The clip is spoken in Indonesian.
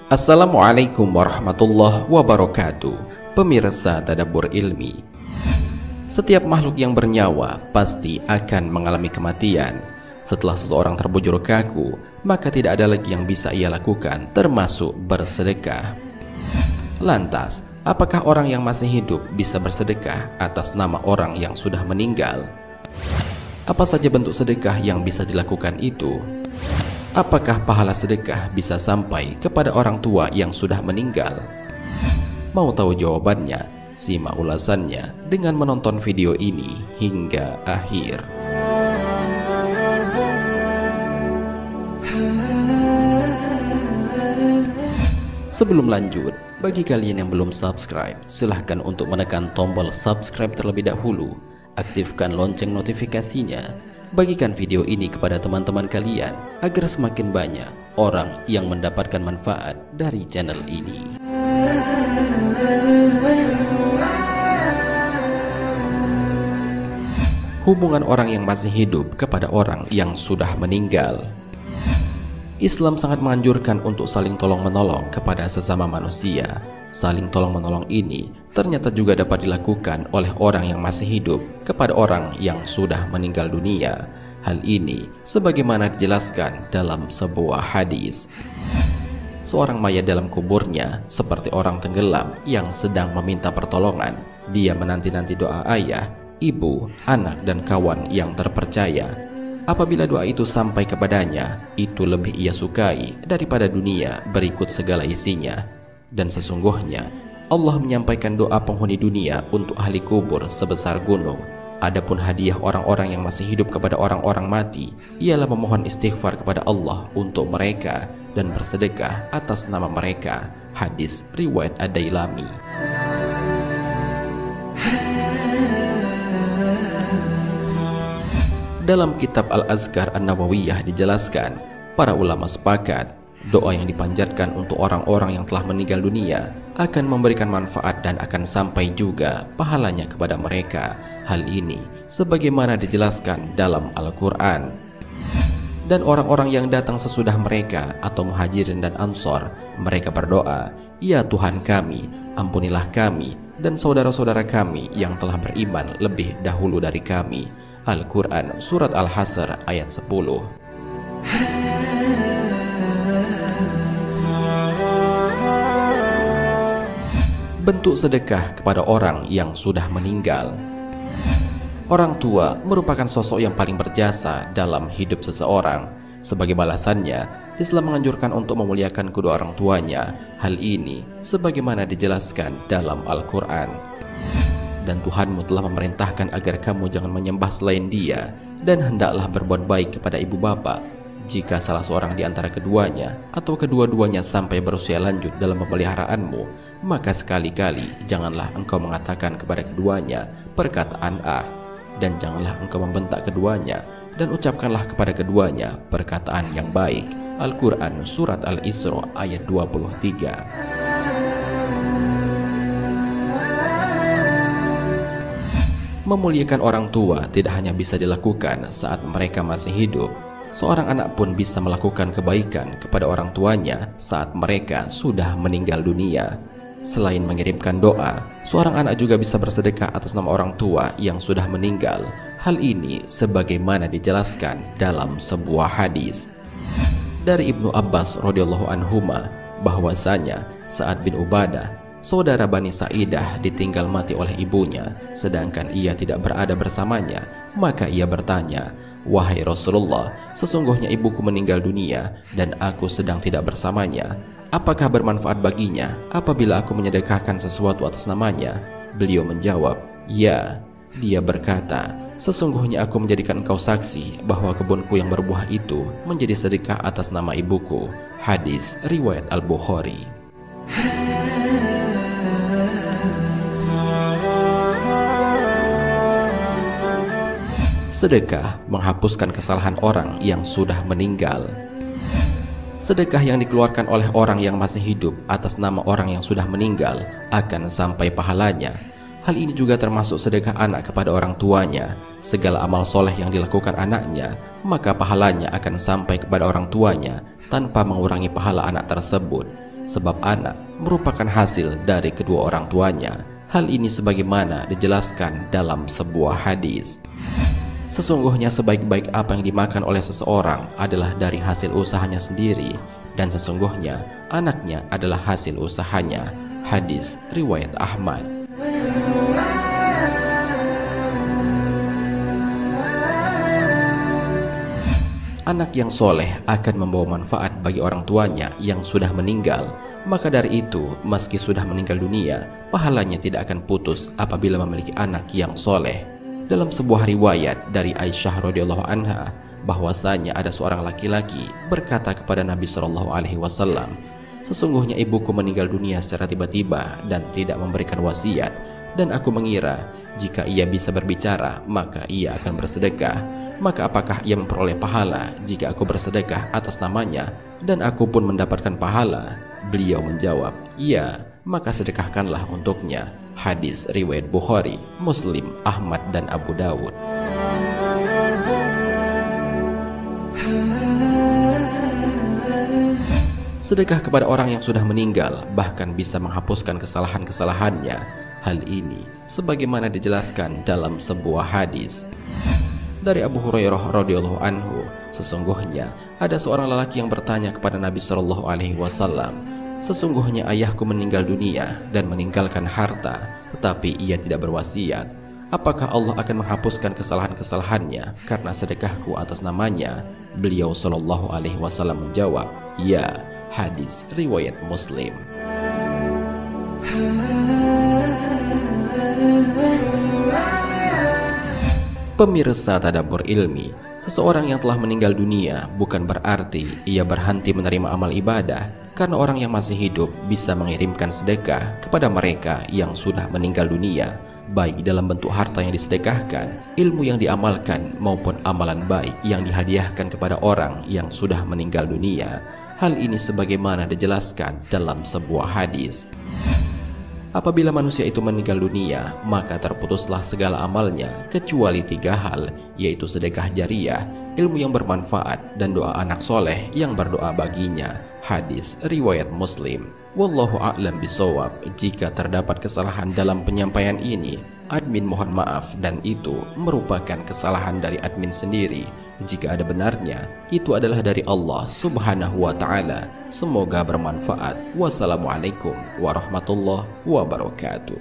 Assalamualaikum warahmatullahi wabarakatuh. Pemirsa Tadabbur Ilmi, setiap makhluk yang bernyawa pasti akan mengalami kematian. Setelah seseorang terbujur kaku, maka tidak ada lagi yang bisa ia lakukan, termasuk bersedekah. Lantas, apakah orang yang masih hidup bisa bersedekah atas nama orang yang sudah meninggal? Apa saja bentuk sedekah yang bisa dilakukan itu? Apakah pahala sedekah bisa sampai kepada orang tua yang sudah meninggal? Mau tahu jawabannya? Simak ulasannya dengan menonton video ini hingga akhir. Sebelum lanjut, bagi kalian yang belum subscribe, silahkan untuk menekan tombol subscribe terlebih dahulu. Aktifkan lonceng notifikasinya. Bagikan video ini kepada teman-teman kalian agar semakin banyak orang yang mendapatkan manfaat dari channel ini. Hubungan orang yang masih hidup kepada orang yang sudah meninggal. Islam sangat menganjurkan untuk saling tolong-menolong kepada sesama manusia. Saling tolong-menolong ini ternyata juga dapat dilakukan oleh orang yang masih hidup kepada orang yang sudah meninggal dunia. Hal ini sebagaimana dijelaskan dalam sebuah hadis. Seorang mayat dalam kuburnya seperti orang tenggelam yang sedang meminta pertolongan. Dia menanti-nanti doa ayah, ibu, anak, dan kawan yang terpercaya. Apabila doa itu sampai kepadanya, itu lebih ia sukai daripada dunia berikut segala isinya. Dan sesungguhnya Allah menyampaikan doa penghuni dunia untuk ahli kubur sebesar gunung. Adapun hadiah orang-orang yang masih hidup kepada orang-orang mati ialah memohon istighfar kepada Allah untuk mereka dan bersedekah atas nama mereka. Hadis riwayat Ad-Dailami. Dalam kitab Al-Azkar An-Nawawiyah dijelaskan, para ulama sepakat doa yang dipanjatkan untuk orang-orang yang telah meninggal dunia akan memberikan manfaat dan akan sampai juga pahalanya kepada mereka. Hal ini sebagaimana dijelaskan dalam Al-Quran. Dan orang-orang yang datang sesudah mereka atau muhajirin dan ansor, mereka berdoa, "Ya Tuhan kami, ampunilah kami dan saudara-saudara kami yang telah beriman lebih dahulu dari kami." Al-Quran Surat Al-Hasr ayat 10. Bentuk sedekah kepada orang yang sudah meninggal. Orang tua merupakan sosok yang paling berjasa dalam hidup seseorang. Sebagai balasannya, Islam menganjurkan untuk memuliakan kedua orang tuanya. Hal ini sebagaimana dijelaskan dalam Al-Quran. Dan Tuhanmu telah memerintahkan agar kamu jangan menyembah selain Dia, dan hendaklah berbuat baik kepada ibu bapa. Jika salah seorang di antara keduanya atau kedua-duanya sampai berusia lanjut dalam pemeliharaanmu, maka sekali-kali janganlah engkau mengatakan kepada keduanya perkataan "ah", dan janganlah engkau membentak keduanya, dan ucapkanlah kepada keduanya perkataan yang baik. Al-Quran Surat Al-Isra ayat 23. Memuliakan orang tua tidak hanya bisa dilakukan saat mereka masih hidup. Seorang anak pun bisa melakukan kebaikan kepada orang tuanya saat mereka sudah meninggal dunia. Selain mengirimkan doa, seorang anak juga bisa bersedekah atas nama orang tua yang sudah meninggal. Hal ini sebagaimana dijelaskan dalam sebuah hadis dari Ibnu Abbas radhiyallahu anhuma, bahwasanya Sa'ad bin Ubadah, saudara Bani Sa'idah, ditinggal mati oleh ibunya, sedangkan ia tidak berada bersamanya. Maka ia bertanya, "Wahai Rasulullah, sesungguhnya ibuku meninggal dunia dan aku sedang tidak bersamanya. Apakah bermanfaat baginya apabila aku menyedekahkan sesuatu atas namanya?" Beliau menjawab, "Ya." Dia berkata, "Sesungguhnya aku menjadikan engkau saksi bahwa kebunku yang berbuah itu menjadi sedekah atas nama ibuku." Hadis riwayat Al-Bukhari. Sedekah menghapuskan kesalahan orang yang sudah meninggal. Sedekah yang dikeluarkan oleh orang yang masih hidup atas nama orang yang sudah meninggal akan sampai pahalanya. Hal ini juga termasuk sedekah anak kepada orang tuanya. Segala amal soleh yang dilakukan anaknya, maka pahalanya akan sampai kepada orang tuanya tanpa mengurangi pahala anak tersebut. Sebab anak merupakan hasil dari kedua orang tuanya. Hal ini sebagaimana dijelaskan dalam sebuah hadis. Sesungguhnya sebaik-baik apa yang dimakan oleh seseorang adalah dari hasil usahanya sendiri, dan sesungguhnya anaknya adalah hasil usahanya. Hadis riwayat Ahmad. Anak yang soleh akan membawa manfaat bagi orang tuanya yang sudah meninggal. Maka dari itu, meski sudah meninggal dunia, pahalanya tidak akan putus apabila memiliki anak yang soleh. Dalam sebuah riwayat dari Aisyah radhiyallahu anha, bahwasanya ada seorang laki-laki berkata kepada Nabi SAW, "Sesungguhnya ibuku meninggal dunia secara tiba-tiba dan tidak memberikan wasiat, dan aku mengira jika ia bisa berbicara maka ia akan bersedekah. Maka apakah ia memperoleh pahala jika aku bersedekah atas namanya dan aku pun mendapatkan pahala?" Beliau menjawab, "Iya, maka sedekahkanlah untuknya." Hadis riwayat Bukhari, Muslim, Ahmad, dan Abu Dawud. Sedekah kepada orang yang sudah meninggal bahkan bisa menghapuskan kesalahan-kesalahannya. Hal ini sebagaimana dijelaskan dalam sebuah hadis dari Abu Hurairah radhiyallahu anhu, sesungguhnya ada seorang lelaki yang bertanya kepada Nabi SAW, "Sesungguhnya ayahku meninggal dunia dan meninggalkan harta, tetapi ia tidak berwasiat. Apakah Allah akan menghapuskan kesalahan-kesalahannya karena sedekahku atas namanya?" Beliau SAW menjawab, "Ya." Hadis riwayat Muslim. Pemirsa Tadabbur Ilmi, seseorang yang telah meninggal dunia bukan berarti ia berhenti menerima amal ibadah, karena orang yang masih hidup bisa mengirimkan sedekah kepada mereka yang sudah meninggal dunia, baik dalam bentuk harta yang disedekahkan, ilmu yang diamalkan, maupun amalan baik yang dihadiahkan kepada orang yang sudah meninggal dunia. Hal ini sebagaimana dijelaskan dalam sebuah hadis. Apabila manusia itu meninggal dunia, maka terputuslah segala amalnya kecuali 3 hal, yaitu sedekah jariyah, ilmu yang bermanfaat, dan doa anak soleh yang berdoa baginya. Hadis riwayat Muslim. Wallahu a'lam bishawab. Jika terdapat kesalahan dalam penyampaian ini, admin mohon maaf, dan itu merupakan kesalahan dari admin sendiri. Jika ada benarnya, itu adalah dari Allah Subhanahu wa ta'ala. Semoga bermanfaat. Wassalamualaikum warahmatullahi wabarakatuh.